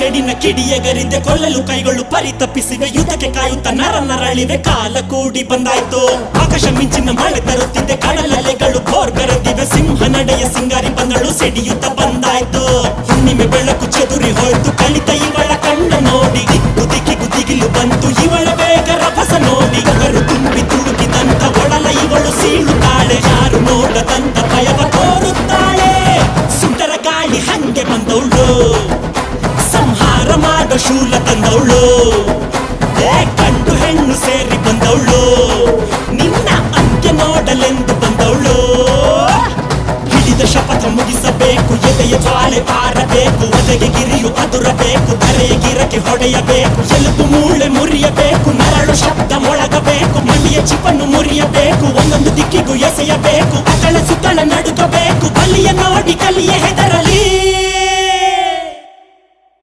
ಸೆಡಿನ ಕಿಡಿಯಗರಿದೆ ಕೊಲ್ಲಲು ಕೈಗಳು ಪರಿತಪ್ಪಿಸಿವೆ ಯುದ್ಧಕ್ಕೆ ಕಾಯುತ್ತ ನರಳಿವೆ ಕಾಲ ಕೂಡಿ ಬಂದಾಯ್ತು ಆಕಾಶ ಮಿಂಚಿನ ಮಳೆ ತರುತ್ತಿದೆ ಕಡಲಲೆಗಳು ಬೋರ್ಗರೆದಿವೆ ಸಿಂಹ ನಡೆಯ ಸಿಂಗಾರಿ ಬಂದಳು ಸೆಡಿಯುತ್ತ ಬಂದಾಯ್ತು ಹುಣ್ಣಿಮೆ ಬೆಳಕು ಚೆದುರಿ ಹೋಯ್ತು ಕಳಿತ ಇವಳ ಕಣ್ಣ ನೋಡಿ ದಿಕ್ಕು ದಿಕ್ಕಿಗೂ ದಿಗಿಲು ಬಂತು ಇವಳ ಬೇಗ ರಭಸ ನೋಡಿ ಅವರು ತುಂಬಿ ತುಳುಕಿದಂತ ಒಡಲ ಇವಳು ಸೀಳುತ್ತಾಳೆ ಯಾರು ನೋಡದಂತ ಭಯವ ತೋರುತ್ತಾಳೆ ಸುಂದರ ಗಾಳಿ ಹಂಗೆ ಬಂದವಳು ಸಂಹಾರ ಮಾಡೋ ಶೂಲ ತಂದವಳು ಗಂಡು ಹೆಣ್ಣು ಸೇರಿ ಬಂದವಳು ನಿನ್ನ ಅಂತ್ಯ ನೋಡಲೆಂದು ಬಂದವಳು ಹಿಡಿದ ಶಪಥ ಮುಗಿಸಬೇಕು ಎದೆಯ ಜ್ವಾಲೆ ಬಾರಬೇಕು ಒದಗೆ ಗಿರಿಯು ಅದುರಬೇಕು ಧರೆಯ ಗಿರಕ್ಕೆ ಹೊಡೆಯಬೇಕು ಎಲುಬು ಮೂಳೆ ಮುರಿಯಬೇಕು ನರಳು ಶಬ್ದ ಮೊಳಗಬೇಕು ಮಡಿಯ ಚಿಪ್ಪನ್ನು ಮುರಿಯಬೇಕು ಒಂದೊಂದು ದಿಕ್ಕಿಗೂ ಎಸೆಯಬೇಕು ಅಕಳ ಸುತ್ತಳ ನಡುಗಬೇಕು ಬಲಿಯ ನೋಡಿ ಕಲಿಯ ಹೆದರಲಿ